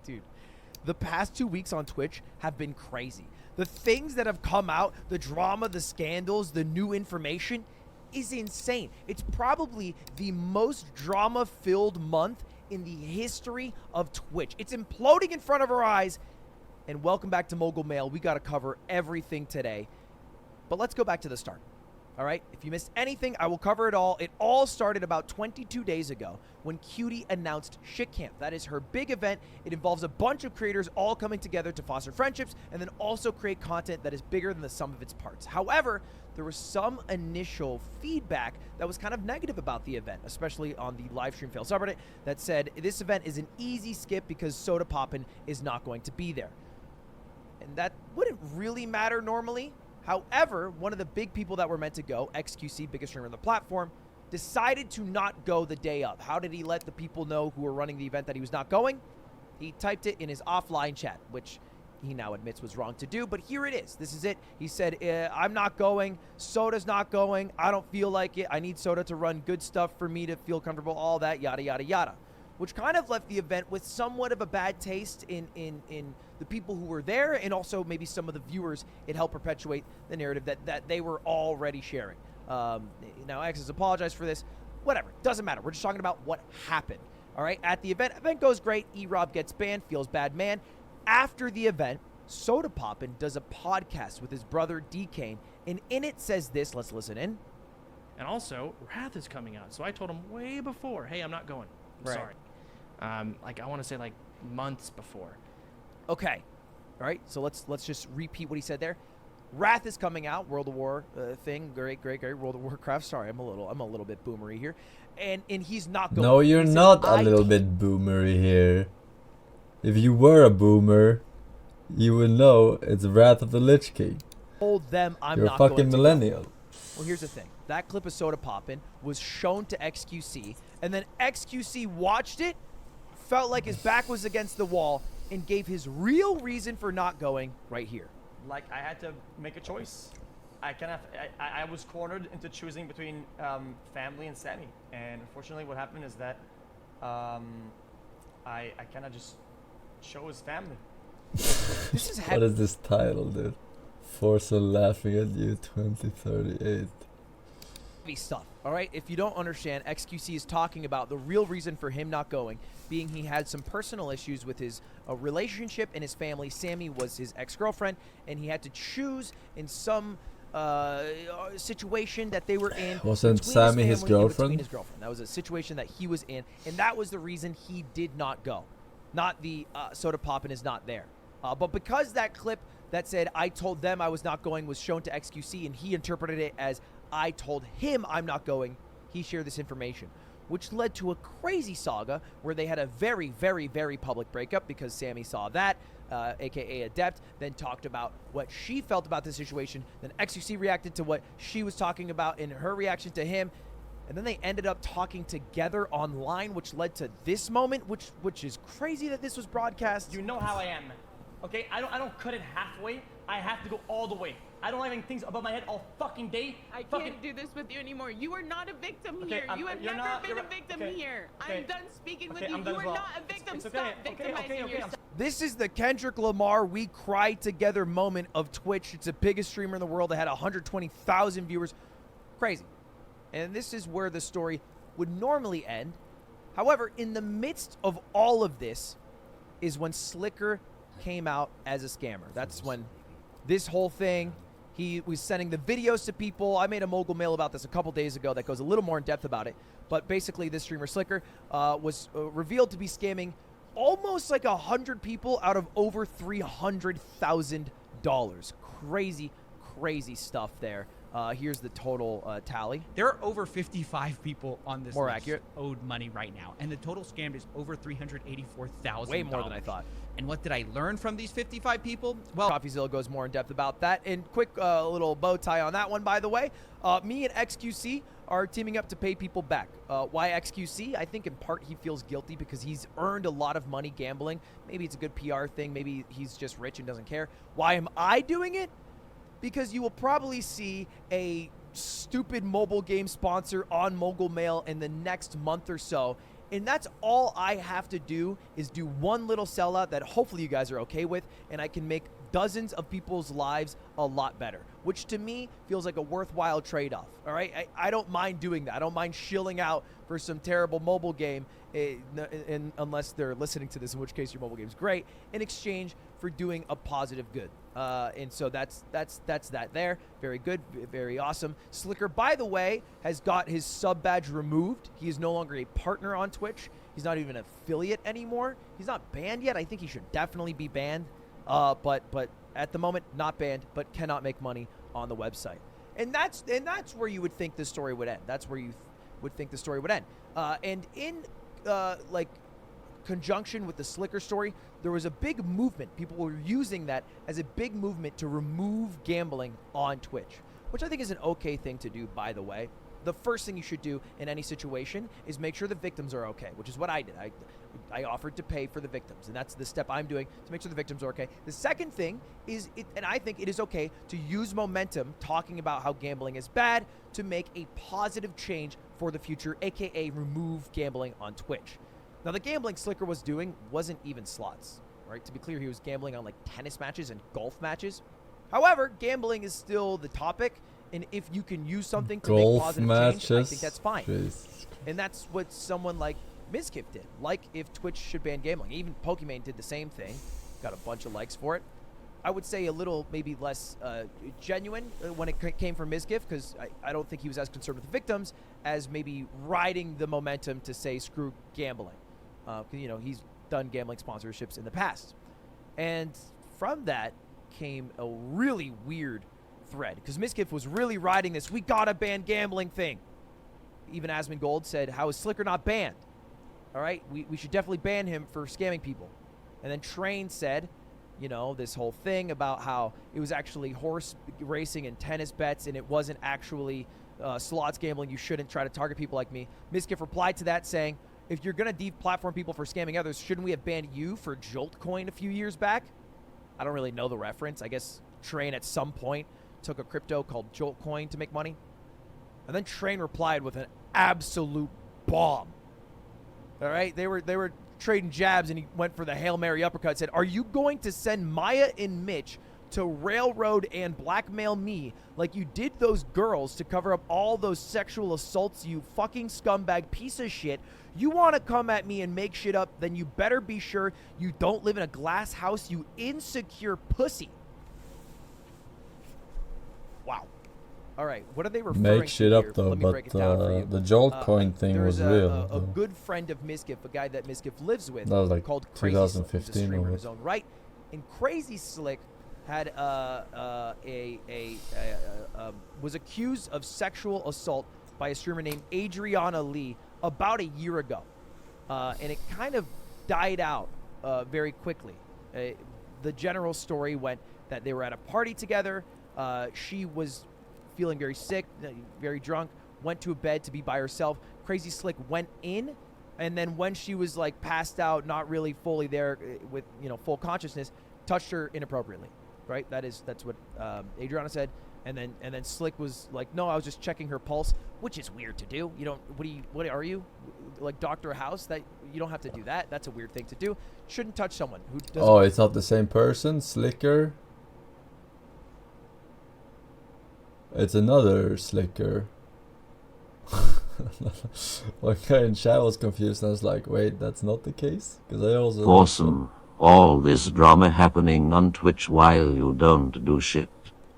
Dude, the past 2 weeks on Twitch have been crazy. The things that have come out, the drama, the scandals, the new information is insane. It's probably the most drama-filled month in the history of Twitch. It's imploding in front of our eyes. And welcome back to Mogul Mail. We got to cover everything today. But let's go back to the start. All right? If you missed anything, I will cover it all. It all started about 22 days ago when Cutie announced Shit Camp. That is her big event. It involves a bunch of creators all coming together to foster friendships and then also create content that is bigger than the sum of its parts. However, there was some initial feedback that was kind of negative about the event, especially on the livestream fail subreddit, that said this event is an easy skip because Soda Poppin is not going to be there. And that wouldn't really matter normally. However, one of the big people that were meant to go, XQC, biggest streamer on the platform, decided to not go the day of. How did he let the people know who were running the event that he was not going? He typed it in his offline chat, which he now admits was wrong to do, but here it is. This is it. He said, I'm not going. Soda's not going. I don't feel like it. I need Soda to run good stuff for me to feel comfortable, all that, yada, yada, yada. Which kind of left the event with somewhat of a bad taste in the people who were there, and also maybe some of the viewers. It helped perpetuate the narrative that they were already sharing. Now, X has apologized for this. Whatever. Doesn't matter. We're just talking about what happened. All right? At the event goes great. E-Rob gets banned. Feels bad, man. After the event, Soda Poppin does a podcast with his brother, D-Kane, and in it says this. Let's listen in. And also, Wrath is coming out. So I told him way before, hey, I'm not going. I'm sorry. I want to say like months before. Okay. All right. So let's just repeat what he said there. Wrath is coming out, World of War thing. Great. World of Warcraft. Sorry, I'm a little bit boomery here. And he's not going. No, you're not a little bit boomery here. If you were a boomer, you would know it's Wrath of the Lich King. Told them I'm you're not a fucking going to millennial. Go. Well, here's the thing. That clip of Soda Poppin was shown to XQC, and then XQC watched it, felt like his back was against the wall, and gave his real reason for not going right here. Like, I had to make a choice. I was cornered into choosing between family and Sammy, and unfortunately what happened is that I kind of just chose family. This is what is this title, dude? Forsen laughing at you 2038. Stuff. All right, if you don't understand, XQC is talking about the real reason for him not going being he had some personal issues with his relationship and his family. Sammy was his ex-girlfriend, and he had to choose in some situation that they were in. Wasn't Sammy his girlfriend? His girlfriend. That was a situation that he was in, and that was the reason he did not go. Not the Soda Poppin is not there. But because that clip that said I told them I was not going was shown to XQC, and he interpreted it as I told him I'm not going, he shared this information, which led to a crazy saga where they had a very, very, very public breakup because Sammy saw that, aka Adept, then talked about what she felt about the situation, then XQC reacted to what she was talking about in her reaction to him, and then they ended up talking together online, which led to this moment, which is crazy that this was broadcast. You know how I am, okay? I don't cut it halfway. I have to go all the way. I don't have any things above my head all fucking day. I can't do this with you anymore. You are not a victim here. You have never been a victim here. I'm done speaking with you. You are not a victim. Stop victimizing yourself. This is the Kendrick Lamar We Cry Together moment of Twitch. It's the biggest streamer in the world that had 120,000 viewers. Crazy. And this is where the story would normally end. However, in the midst of all of this is when Slicker came out as a scammer. That's when this whole thing, he was sending the videos to people. I made a Mogul Mail about this a couple days ago that goes a little more in depth about it. But basically, this streamer Slicker was revealed to be scamming almost like 100 people out of over $300,000. Crazy, crazy stuff there. Here's the total tally. There are over 55 people on this more list accurate owed money right now, and the total scammed is over $384,000. Way more than I thought. And what did I learn from these 55 people? Well, CoffeeZilla goes more in depth about that. And quick little bow tie on that one, by the way. Me and XQC are teaming up to pay people back. Why XQC? I think in part he feels guilty because he's earned a lot of money gambling. Maybe it's a good PR thing. Maybe he's just rich and doesn't care. Why am I doing it? Because you will probably see a stupid mobile game sponsor on Mogul Mail in the next month or so. And that's all I have to do is do one little sellout that hopefully you guys are okay with, and I can make dozens of people's lives a lot better, which to me feels like a worthwhile trade-off. All right, I don't mind doing that. I don't mind shilling out for some terrible mobile game, unless they're listening to this, in which case your mobile game's great, in exchange for doing a positive good. And so that's that there. Very good, very awesome. Slicker, by the way, has got his sub badge removed. He is no longer a partner on Twitch. He's not even an affiliate anymore. He's not banned yet. I think he should definitely be banned. But at the moment, not banned, but cannot make money on the website. And that's where you would think the story would end. That's where you would think the story would end. And in like conjunction with the Slicker story, there was a big movement. People were using that as a big movement to remove gambling on Twitch, which I think is an okay thing to do, by the way. The first thing you should do in any situation is make sure the victims are okay, which is what I did. I offered to pay for the victims, and that's the step I'm doing to make sure the victims are okay. The second thing is, and I think it is okay to use momentum talking about how gambling is bad to make a positive change for the future, aka remove gambling on Twitch. Now, the gambling Slicker was doing wasn't even slots, right? To be clear, he was gambling on like tennis matches and golf matches. However, gambling is still the topic, and if you can use something to make positive change, I think that's fine. Jeez. And that's what someone like Mizkif did. Like if Twitch should ban gambling. Even Pokimane did the same thing. Got a bunch of likes for it. I would say a little maybe less genuine when it came from Mizkif, because I don't think he was as concerned with the victims as maybe riding the momentum to say screw gambling. You know, he's done gambling sponsorships in the past. And from that came a really weird thread, because Mizkif was really riding this "we gotta ban gambling" thing. Even Asmongold said, how is Slicker not banned? All right, we should definitely ban him for scamming people. And then Train said, you know, this whole thing about how it was actually horse racing and tennis bets, and it wasn't actually slots gambling. You shouldn't try to target people like me. Mizkif replied to that saying, if you're going to deplatform people for scamming others, shouldn't we have banned you for Jolt Coin a few years back? I don't really know the reference. I guess Train at some point took a crypto called Jolt Coin to make money. And then Train replied with an absolute bomb. All right, they were trading jabs, and he went for the Hail Mary uppercut. Said, "Are you going to send Maya and Mitch to railroad and blackmail me like you did those girls to cover up all those sexual assaults, you fucking scumbag piece of shit? You want to come at me and make shit up, then you better be sure you don't live in a glass house, you insecure pussy." Wow. All right, what are they referring to? Make shit up here? though, Let me but break it down for you. the Jolt Coin thing was real. A good friend of Mizkif, a guy that Mizkif lives with, That was like called Crazy Slick. He's a 2015 streamer or in his own right. And Crazy Slick had was accused of sexual assault by a streamer named Adriana Lee about a year ago, and it kind of died out very quickly. The general story went that they were at a party together. She was feeling very sick, very drunk, went to a bed to be by herself. Crazy Slick went in, and then when she was like passed out, not really fully there with, you know, full consciousnness, touched her inappropriately. Right? That's what Adriana said. And then Slick was like, "No, I was just checking her pulse," which is weird to do. You don't. What are you? Like Dr. House? That you don't have to do that. That's a weird thing to do. Shouldn't touch someone who doesn't. Oh, it's not the same person, Slicker. It's another Slicker. One guy in chat was confused, and I was like, wait, that's not the case? Because I also... Awesome. All this drama happening on Twitch while you don't do shit.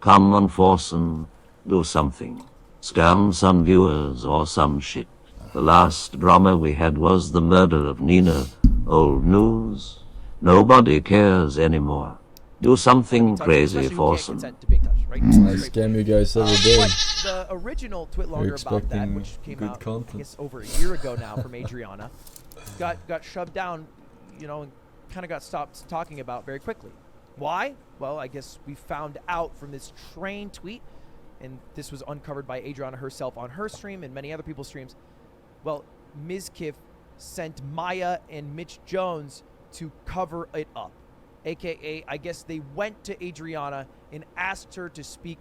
Come on, Forsen, do something. Scam some viewers or some shit. The last drama we had was the murder of Nina. Old news. Nobody cares anymore. Do something crazy, Forsen. Right? I scam you guys every day. But the original Twitlonger about that, which came out I guess over a year ago now from Adriana, got shoved down, you know, and kind of got stopped talking about very quickly. Why? Well, I guess we found out from this Train tweet, and this was uncovered by Adriana herself on her stream and many other people's streams. Well, Mizkif sent Maya and Mitch Jones to cover it up. AKA, I guess they went to Adriana and asked her to speak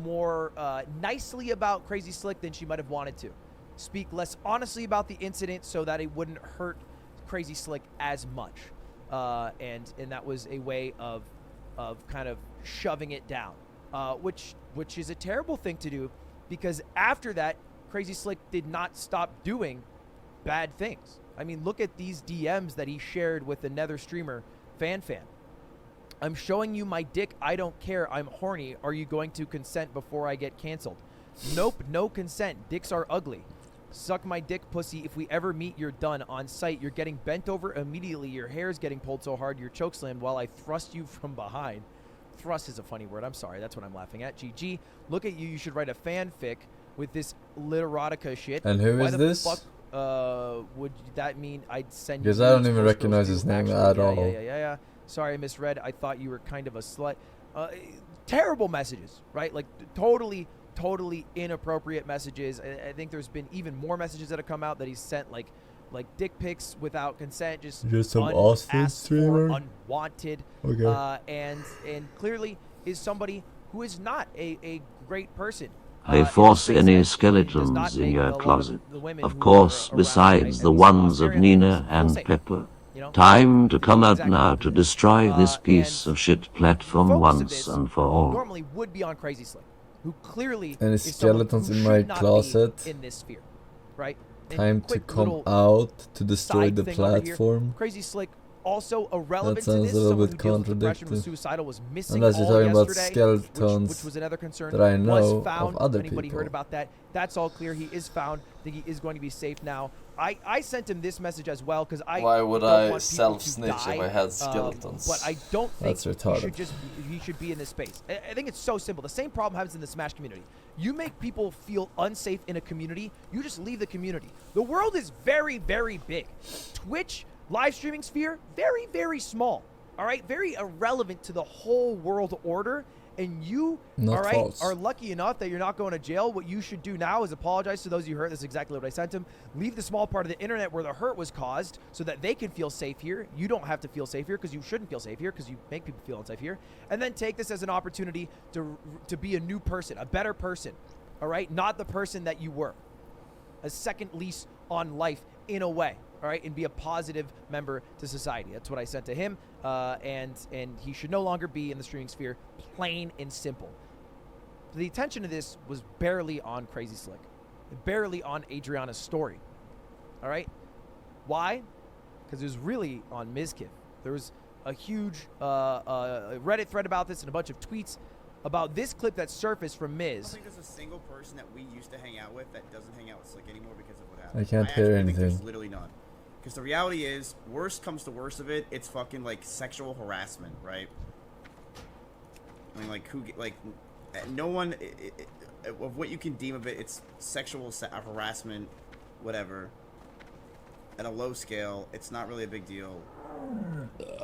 more nicely about Crazy Slick than she might have wanted to. speak less honestly about the incident so that it wouldn't hurt Crazy Slick as much. And that was a way of kind of shoving it down, which is a terrible thing to do, because after that, Crazy Slick did not stop doing bad things. I mean, look at these DMs that he shared with another streamer, Fan. I'm showing you my dick. I don't care. I'm horny. Are you going to consent before I get canceled? Nope, no consent. Dicks are ugly. Suck my dick, pussy. If we ever meet, you're done. On sight, you're getting bent over immediately. Your hair's getting pulled so hard you're chokeslammed while I thrust you from behind. Thrust is a funny word. I'm sorry. That's what I'm laughing at. GG. Look at you. You should write a fanfic with this literotica shit. And who is this? Fuck, would that mean I'd send you? Because I don't even recognize his name at all. Yeah. Sorry, I misread. I thought you were kind of a slut. Terrible messages, right? Like totally inappropriate messages. I think there's been even more messages that have come out that he's sent, like dick pics without consent, just some Austin streamer, unwanted. Okay. And clearly is somebody who is not a great person. I force any skeletons in your closet. Of course, besides the ones of Nina and Pepper. Time to come out now to destroy this piece of shit platform once and for all. Normally would be on Crazy Slick, who clearly any is skeletons in my closet in this sphere, right? Time to come out to destroy the platform. Crazy Slick, also irrelevant that sounds to this. a little bit Someone who deals with depression, was contradictory. suicidal, was missing Unless you're all talking about yesterday, skeletons which was another concern. that I know was found. of other Anybody people. heard about that? That's all clear. He is found. I think he is going to be safe now. I sent him this message as well because Why would don't I want people to self-snitch die, if I had skeletons? but I don't think That's retarded. he should be in this space. I think it's so simple. The same problem happens in the Smash community. You make people feel unsafe in a community, you just leave the community. The world is very, very big. Twitch, live streaming sphere, very, very small. All right, very irrelevant to the whole world order. And you, Not all right, false. are lucky enough that you're not going to jail. What you should do now is apologize to those you hurt. That's exactly what I sent him. Leave the small part of the internet where the hurt was caused so that they can feel safe here. You don't have to feel safe here because you shouldn't feel safe here because you make people feel unsafe here. And then take this as an opportunity to be a new person, a better person, all right? Not the person that you were. A second lease on life in a way. All right, and be a positive member to society. That's what I sent to him, and he should no longer be in the streaming sphere, plain and simple. The attention of this was barely on Crazy Slick, barely on Adriana's story. All right, why? Because it was really on Mizkif. There was a huge Reddit thread about this and a bunch of tweets about this clip that surfaced from Miz. I don't think there's a single person that we used to hang out with that doesn't hang out with Slick anymore because of what happened. I can't hear actually think anything. there's literally none. Because the reality is, worst comes to worst of it, it's fucking like sexual harassment, right? I mean, no one, of what you can deem of it, it's sexual harassment, whatever. At a low scale, it's not really a big deal.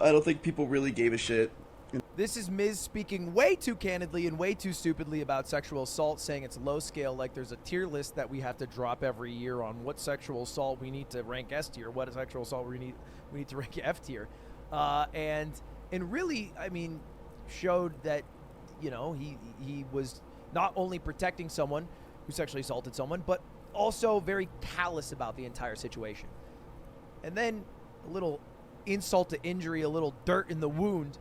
I don't think people really gave a shit. This is Miz speaking way too candidly and way too stupidly about sexual assault, saying it's low scale, like there's a tier list that we have to drop every year on what sexual assault we need to rank S tier, what sexual assault we need to rank F tier, and really, I mean, showed that, you know, he was not only protecting someone who sexually assaulted someone, but also very callous about the entire situation. And then a little insult to injury, a little dirt in the wound.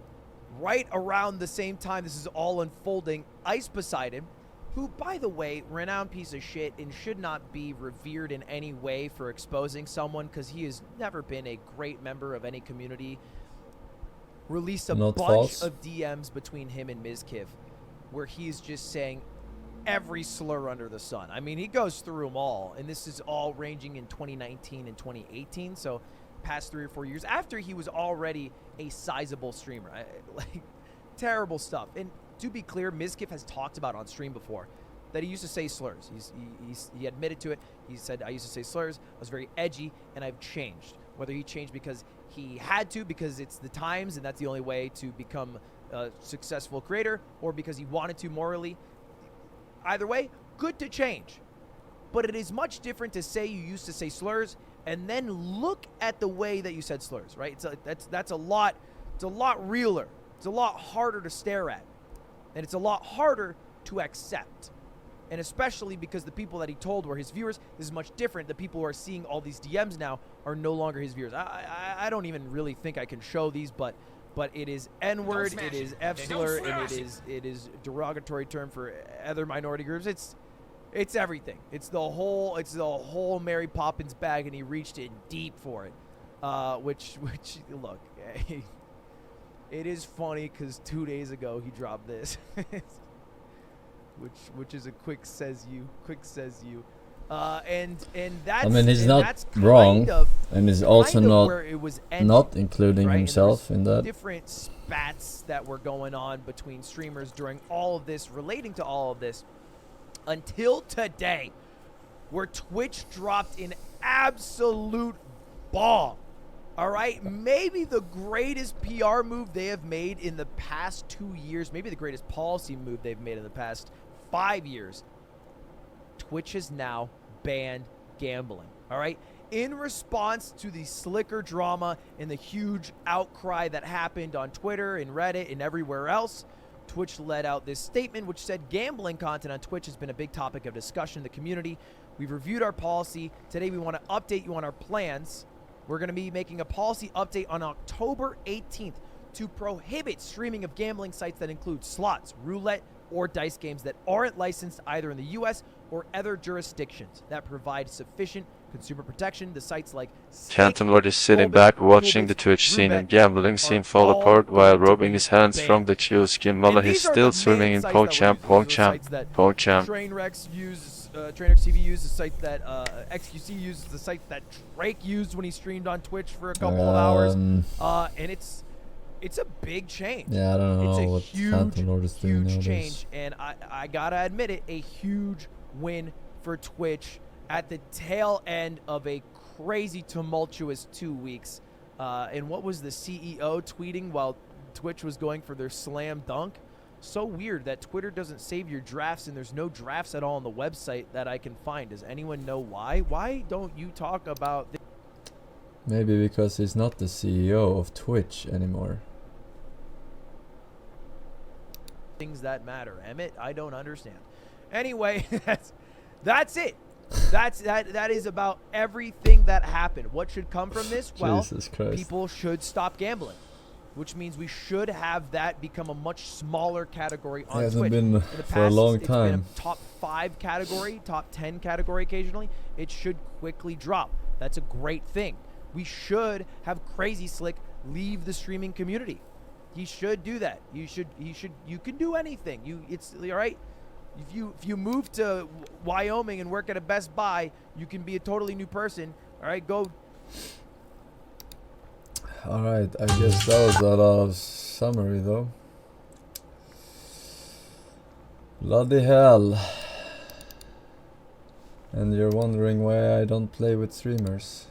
Right around the same time this is all unfolding, Ice Poseidon, who, by the way, renowned piece of shit and should not be revered in any way for exposing someone because he has never been a great member of any community, released a bunch of DMs between him and Mizkif where he's just saying every slur under the sun. I mean, he goes through them all, and this is all ranging in 2019 and 2018, so past 3 or 4 years after he was already a sizable streamer. Like, terrible stuff. And to be clear, Mizkif has talked about on stream before that he used to say slurs. He admitted to it. He said, I used to say slurs. I was very edgy, and I've changed. Whether he changed because he had to, because it's the times, and that's the only way to become a successful creator, or because he wanted to morally. Either way, good to change. But it is much different to say you used to say slurs and then look at the way that you said slurs, right? That's a lot. It's a lot realer. It's a lot harder to stare at, and it's a lot harder to accept. And especially because the people that he told were his viewers, this is much different. The people who are seeing all these DMs now are no longer his viewers. I don't even really think I can show these, but it is N-word, it is F-slur, and it is derogatory term for other minority groups. It's everything. It's the whole Mary Poppins bag, and he reached in deep for it. Which look, it is funny because 2 days ago he dropped this. Which is a quick says you, and that's. I mean, he's not not wrong, and he's also not including right? himself in that. Different spats that were going on between streamers during all of this, relating to all of this, until today, where Twitch dropped an absolute bomb. All right, maybe the greatest PR move they have made in the past 2 years, maybe the greatest policy move they've made in the past 5 years. Twitch has now banned gambling. All right, in response to the Slicker drama and the huge outcry that happened on Twitter and Reddit and everywhere else, Twitch let out this statement which said gambling content on Twitch has been a big topic of discussion in the community. We've reviewed our policy. Today we want to update you on our plans. We're going to be making a policy update on October 18th to prohibit streaming of gambling sites that include slots, roulette, or dice games that aren't licensed either in the U.S. or other jurisdictions that provide sufficient consumer protection. The sites like Phantom Lord is sitting back watching the Twitch scene and gambling scene fall apart while rubbing his hands from the chill skin while he's still swimming in PogChamp. Trainwrecks use, Trainwrecks TV uses the site that XQC uses, the site that Drake used when he streamed on Twitch for a couple of hours, and it's a big change. Yeah, I don't know what Phantom Lord is doing huge nowadays. change, and I gotta admit it, a huge win for Twitch at the tail end of a crazy tumultuous 2 weeks. And what was the CEO tweeting while Twitch was going for their slam dunk? So weird that Twitter doesn't save your drafts and there's no drafts at all on the website that I can find. Does anyone know why? Why don't you talk about this? Maybe because he's not the CEO of Twitch anymore. Things that matter, Emmett. I don't understand. Anyway, that's it. That is about everything that happened. What should come from this? Well, people should stop gambling, which means we should have that become a much smaller category on Twitch. Been in the past, for a long time. It's been a top 5 category, top 10 category occasionally. It should quickly drop. That's a great thing. We should have Crazy Slick leave the streaming community. He should do that. You can do anything. It's all right. If you move to Wyoming and work at a Best Buy, you can be a totally new person. All right, go. All right, I guess that was a lot of summary though. Bloody hell. And you're wondering why I don't play with streamers.